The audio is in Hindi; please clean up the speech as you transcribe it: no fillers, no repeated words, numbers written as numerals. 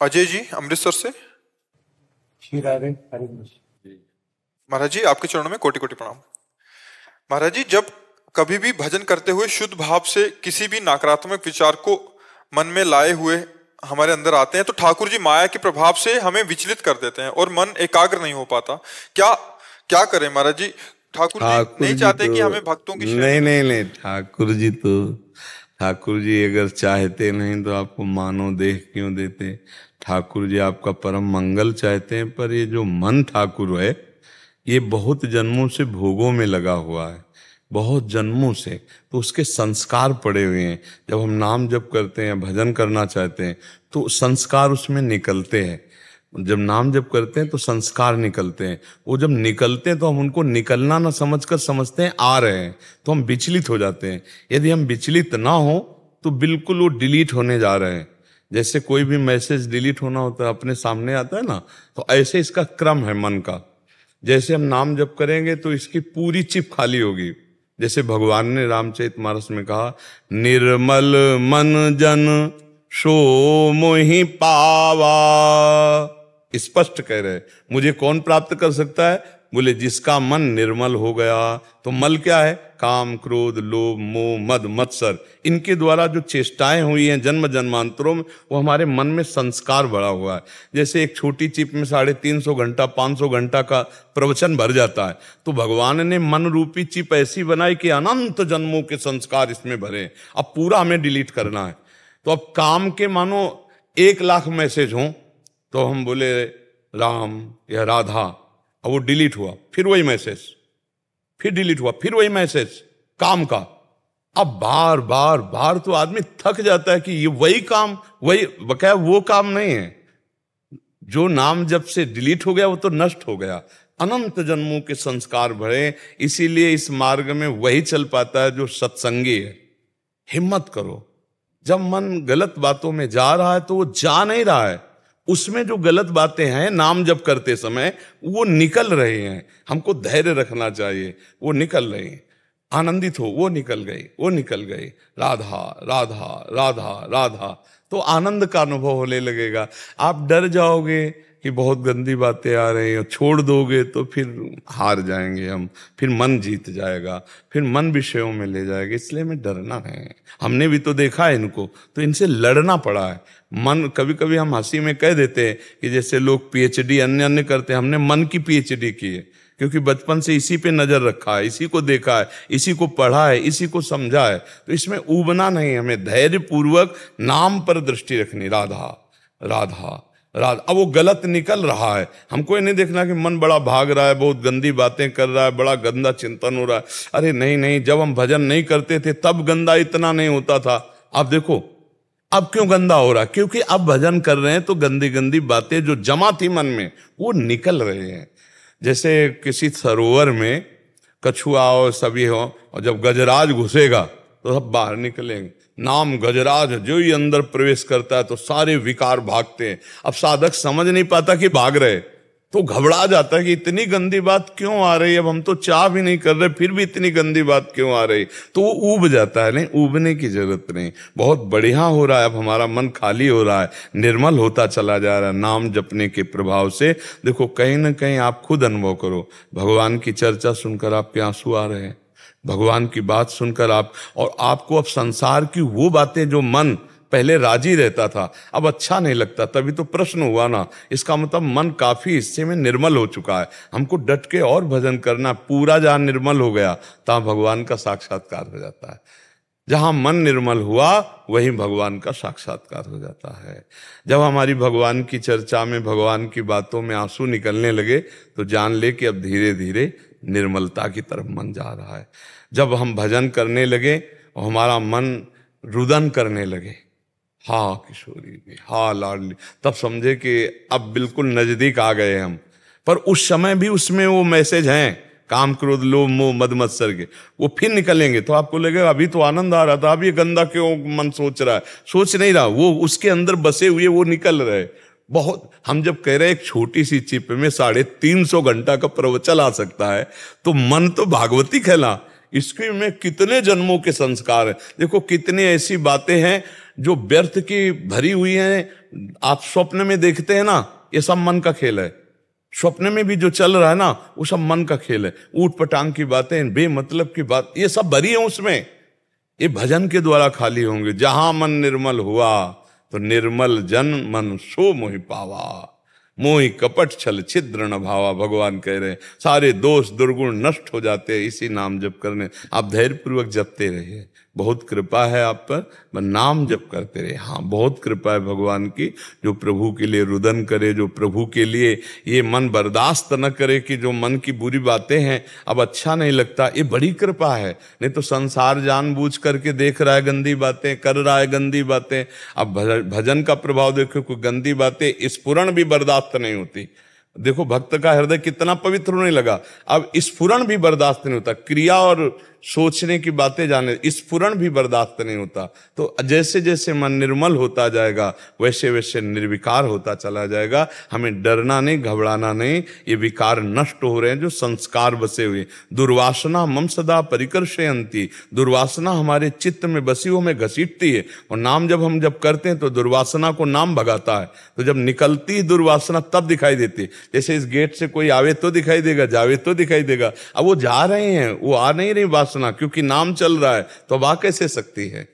अजय जी अमृतसर से। महाराज जी आपके चरणों में कोटि कोटि प्रणाम। महाराज जी, जब कभी भी भजन करते हुए शुद्ध भाव से किसी भी नकारात्मक विचार को मन में लाए हुए हमारे अंदर आते हैं तो ठाकुर जी माया के प्रभाव से हमें विचलित कर देते हैं और मन एकाग्र नहीं हो पाता। क्या क्या करें महाराज जी? ठाकुर जी नहीं चाहते कि हमें भक्तों की नहीं ठाकुर जी अगर चाहते नहीं तो आपको मानव देह क्यों देते? ठाकुर जी आपका परम मंगल चाहते हैं, पर ये जो मन ठाकुर है ये बहुत जन्मों से भोगों में लगा हुआ है, बहुत जन्मों से, तो उसके संस्कार पड़े हुए हैं। जब हम नाम जप करते हैं, भजन करना चाहते हैं तो संस्कार उसमें निकलते हैं। जब नाम जप करते हैं तो संस्कार निकलते हैं। वो जब निकलते हैं तो हम उनको निकलना ना समझकर समझते हैं आ रहे हैं, तो हम विचलित हो जाते हैं। यदि हम विचलित ना हो तो बिल्कुल वो डिलीट होने जा रहे हैं। जैसे कोई भी मैसेज डिलीट होना होता है, अपने सामने आता है ना, तो ऐसे इसका क्रम है मन का। जैसे हम नाम जप करेंगे तो इसकी पूरी चिप खाली होगी। जैसे भगवान ने रामचरितमानस में कहा, निर्मल मन जन सो मोहि पावा। स्पष्ट कह रहे, मुझे कौन प्राप्त कर सकता है? बोले जिसका मन निर्मल हो गया। तो मल क्या है? काम, क्रोध, लोभ, मोह, मद, मत्सर, इनके द्वारा जो चेष्टाएं हुई हैं जन्म जन्मांतरों में, वो हमारे मन में संस्कार बढ़ा हुआ है। जैसे एक छोटी चिप में 350 घंटा 500 घंटा का प्रवचन भर जाता है, तो भगवान ने मन रूपी चिप ऐसी बनाई कि अनंत जन्मों के संस्कार इसमें भरे। अब पूरा हमें डिलीट करना है। तो अब काम के मानो 1,00,000 मैसेज हों तो हम बोले राम या राधा, अब वो डिलीट हुआ, फिर वही मैसेज, फिर डिलीट हुआ, फिर वही मैसेज काम का। अब बार बार बार तो आदमी थक जाता है कि ये वही काम, वही बकाया, वो काम नहीं है। जो नाम जब से डिलीट हो गया वो तो नष्ट हो गया। अनंत जन्मों के संस्कार भरे, इसीलिए इस मार्ग में वही चल पाता है जो सत्संगी है। हिम्मत करो। जब मन गलत बातों में जा रहा है तो वो जा नहीं रहा है, उसमें जो गलत बातें हैं नाम जप करते समय वो निकल रहे हैं। हमको धैर्य रखना चाहिए, वो निकल रहे हैं। आनंदित हो, वो निकल गई, वो निकल गई, राधा राधा राधा राधा, तो आनंद का अनुभव होने लगेगा। आप डर जाओगे कि बहुत गंदी बातें आ रही हैं, छोड़ दोगे तो फिर हार जाएंगे हम, फिर मन जीत जाएगा, फिर मन विषयों में ले जाएगा। इसलिए हमें डरना है। हमने भी तो देखा है इनको, तो इनसे लड़ना पड़ा है। मन, कभी कभी हम हंसी में कह देते हैं कि जैसे लोग पीएचडी अन्य अन्य करते हैं, हमने मन की पीएचडी की है, क्योंकि बचपन से इसी पे नजर रखा है, इसी को देखा है, इसी को पढ़ा है, इसी को समझा है। तो इसमें ऊबना नहीं, हमें धैर्य पूर्वक नाम पर दृष्टि रखनी। राधा राधा राधा। अब वो गलत निकल रहा है, हमको ये नहीं देखना कि मन बड़ा भाग रहा है, बहुत गंदी बातें कर रहा है, बड़ा गंदा चिंतन हो रहा है। अरे नहीं नहीं, जब हम भजन नहीं करते थे तब गंदा इतना नहीं होता था। अब देखो अब क्यों गंदा हो रहा है, क्योंकि अब भजन कर रहे हैं तो गंदी गंदी बातें जो जमा थी मन में वो निकल रहे हैं। जैसे किसी सरोवर में कछुआ और सभी हो, और जब गजराज घुसेगा तो सब बाहर निकलेंगे। नाम गजराज जो ही अंदर प्रवेश करता है तो सारे विकार भागते हैं। अब साधक समझ नहीं पाता कि भाग रहे, तो घबरा जाता है कि इतनी गंदी बात क्यों आ रही है, अब हम तो चाह भी नहीं कर रहे फिर भी इतनी गंदी बात क्यों आ रही, तो वो ऊब जाता है। नहीं, ऊबने की जरूरत नहीं, बहुत बढ़िया हो रहा है। अब हमारा मन खाली हो रहा है, निर्मल होता चला जा रहा है नाम जपने के प्रभाव से। देखो कहीं ना कहीं आप खुद अनुभव करो, भगवान की चर्चा सुनकर आपके आंसू आ रहे हैं, भगवान की बात सुनकर आप, और आपको अब संसार की वो बातें जो मन पहले राजी रहता था अब अच्छा नहीं लगता। तभी तो प्रश्न हुआ ना, इसका मतलब मन काफी हिस्से में निर्मल हो चुका है। हमको डट के और भजन करना, पूरा जहां निर्मल हो गया तहां भगवान का साक्षात्कार हो जाता है। जहां मन निर्मल हुआ वहीं भगवान का साक्षात्कार हो जाता है। जब हमारी भगवान की चर्चा में, भगवान की बातों में आंसू निकलने लगे तो जान ले कि अब धीरे धीरे निर्मलता की तरफ मन जा रहा है। जब हम भजन करने लगे और हमारा मन रुदन करने लगे, हाँ किशोरी में, हाँ लाडली, तब समझे कि अब बिल्कुल नजदीक आ गए हम। पर उस समय भी उसमें वो मैसेज हैं, काम, क्रोध, लोभ, मोह, मद, मत्सर के, वो फिर निकलेंगे। तो आपको लगेगा अभी तो आनंद आ रहा था, अब ये गंदा क्यों मन सोच रहा है। सोच नहीं रहा, वो उसके अंदर बसे हुए वो निकल रहे। बहुत, हम जब कह रहे हैं एक छोटी सी चिप में 350 घंटा का प्रवचन आ सकता है, तो मन तो भागवती कहला, इसके में कितने जन्मों के संस्कार हैं। देखो कितनी ऐसी बातें हैं जो व्यर्थ की भरी हुई है, आप स्वप्न में देखते हैं ना, ये सब मन का खेल है। स्वप्न में भी जो चल रहा है ना, वो सब मन का खेल है। ऊट पटांग की बातें, बेमतलब की बात, ये सब भरी है उसमें। ये भजन के द्वारा खाली होंगे। जहां मन निर्मल हुआ तो निर्मल जन मन सो मोहि पावा, मोहि कपट छल छिद्र न भावा। भगवान कह रहे हैं सारे दोष दुर्गुण नष्ट हो जाते हैं इसी नाम जप करने। आप धैर्य पूर्वक जपते रहिए, बहुत कृपा है आप पर, नाम जप करते रहे। हाँ, बहुत कृपा है भगवान की, जो प्रभु के लिए रुदन करे, जो प्रभु के लिए ये मन बर्दाश्त न करे कि जो मन की बुरी बातें हैं अब अच्छा नहीं लगता, ये बड़ी कृपा है। नहीं तो संसार जानबूझ करके देख रहा है गंदी बातें, कर रहा है गंदी बातें। अब भजन का प्रभाव देखो, कोई गंदी बातें स्फुरण भी बर्दाश्त नहीं होती। देखो भक्त का हृदय कितना पवित्र होने लगा, अब स्फुरण भी बर्दाश्त नहीं होता। क्रिया और सोचने की बातें जाने, स्फुरण भी बर्दाश्त नहीं होता। तो जैसे जैसे मन निर्मल होता जाएगा वैसे वैसे निर्विकार होता चला जाएगा। हमें डरना नहीं, घबराना नहीं। ये विकार नष्ट हो रहे हैं जो संस्कार बसे हुए। दुर्वासना मम सदा परिकर्षयन्ति, दुर्वासना हमारे चित्त में बसी हुई हमें घसीटती है। और नाम जब हम करते हैं तो दुर्वासना को नाम भगाता है। तो जब निकलती दुर्वासना तब दिखाई देती। जैसे इस गेट से कोई आवे तो दिखाई देगा, जावे तो दिखाई देगा। अब वो जा रहे हैं, वो आ नहीं रही वासना, क्योंकि नाम चल रहा है, तो अब आ कैसे सकती है।